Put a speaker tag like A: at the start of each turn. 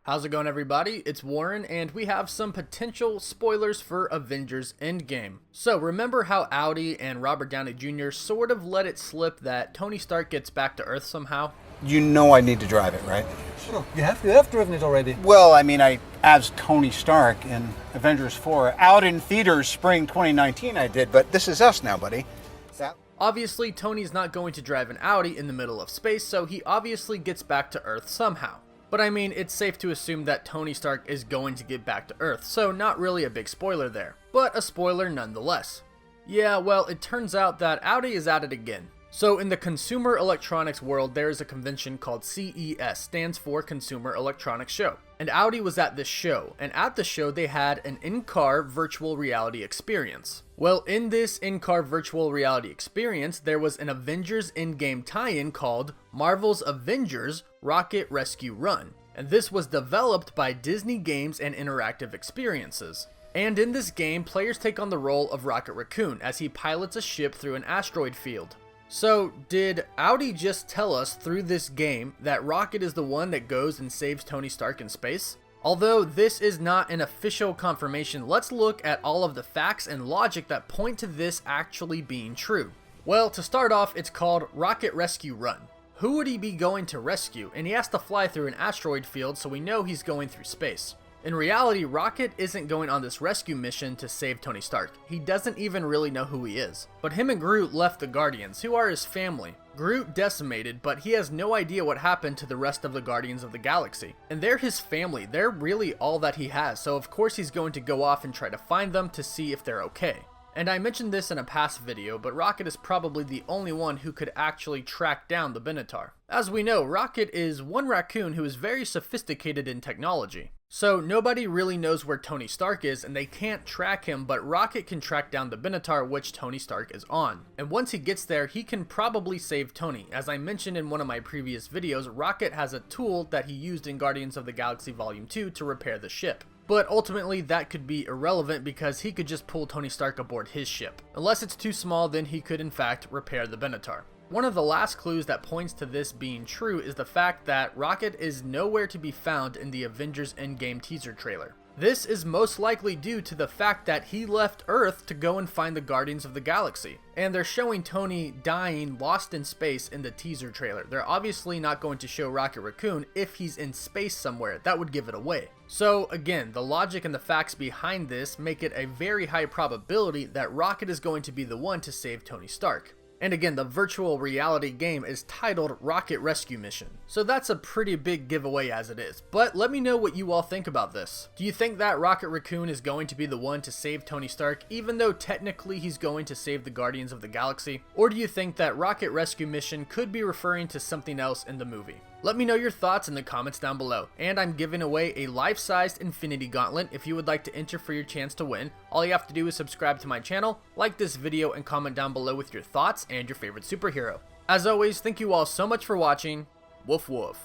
A: How's it going, everybody? It's Warren, and we have some potential spoilers for Avengers Endgame. So remember how Audi and Robert Downey Jr. sort of let it slip that Tony Stark gets back to Earth somehow?
B: You know I need to drive it, right?
C: Sure. You have driven it already.
B: Well, I mean, as Tony Stark in Avengers 4, out in theaters spring 2019 I did, but this is us now, buddy.
A: Obviously, Tony's not going to drive an Audi in the middle of space, so he obviously gets back to Earth somehow. But I mean, it's safe to assume that Tony Stark is going to get back to Earth, so not really a big spoiler there. But a spoiler nonetheless. Yeah, well, it turns out that Audi is at it again. So in the consumer electronics world, there is a convention called CES, stands for Consumer Electronics Show. And Audi was at this show, and at the show they had an in-car virtual reality experience. Well, in this in-car virtual reality experience, there was an Avengers Endgame tie-in called Marvel's Avengers Rocket Rescue Run. And this was developed by Disney Games and Interactive Experiences. And in this game, players take on the role of Rocket Raccoon as he pilots a ship through an asteroid field. So, did Audi just tell us through this game that Rocket is the one that goes and saves Tony Stark in space? Although this is not an official confirmation, let's look at all of the facts and logic that point to this actually being true. Well, to start off, it's called Rocket Rescue Run. Who would he be going to rescue? And he has to fly through an asteroid field, so we know he's going through space. In reality, Rocket isn't going on this rescue mission to save Tony Stark. He doesn't even really know who he is. But him and Groot left the Guardians, who are his family. Groot decimated, but he has no idea what happened to the rest of the Guardians of the Galaxy. And they're his family, they're really all that he has, so of course he's going to go off and try to find them to see if they're okay. And I mentioned this in a past video, but Rocket is probably the only one who could actually track down the Benatar. As we know, Rocket is one raccoon who is very sophisticated in technology. So nobody really knows where Tony Stark is and they can't track him, but Rocket can track down the Benatar which Tony Stark is on. And once he gets there, he can probably save Tony. As I mentioned in one of my previous videos, Rocket has a tool that he used in Guardians of the Galaxy Volume 2 to repair the ship. But ultimately that could be irrelevant because he could just pull Tony Stark aboard his ship. Unless it's too small, then he could in fact repair the Benatar. One of the last clues that points to this being true is the fact that Rocket is nowhere to be found in the Avengers Endgame teaser trailer. This is most likely due to the fact that he left Earth to go and find the Guardians of the Galaxy. And they're showing Tony dying lost in space in the teaser trailer. They're obviously not going to show Rocket Raccoon if he's in space somewhere. That would give it away. So again, the logic and the facts behind this make it a very high probability that Rocket is going to be the one to save Tony Stark. And again, the virtual reality game is titled Rocket Rescue Mission. So that's a pretty big giveaway as it is. But let me know what you all think about this. Do you think that Rocket Raccoon is going to be the one to save Tony Stark, even though technically he's going to save the Guardians of the Galaxy? Or do you think that Rocket Rescue Mission could be referring to something else in the movie? Let me know your thoughts in the comments down below. And I'm giving away a life-sized Infinity Gauntlet if you would like to enter for your chance to win. All you have to do is subscribe to my channel, like this video, and comment down below with your thoughts and your favorite superhero. As always, thank you all so much for watching. Woof woof.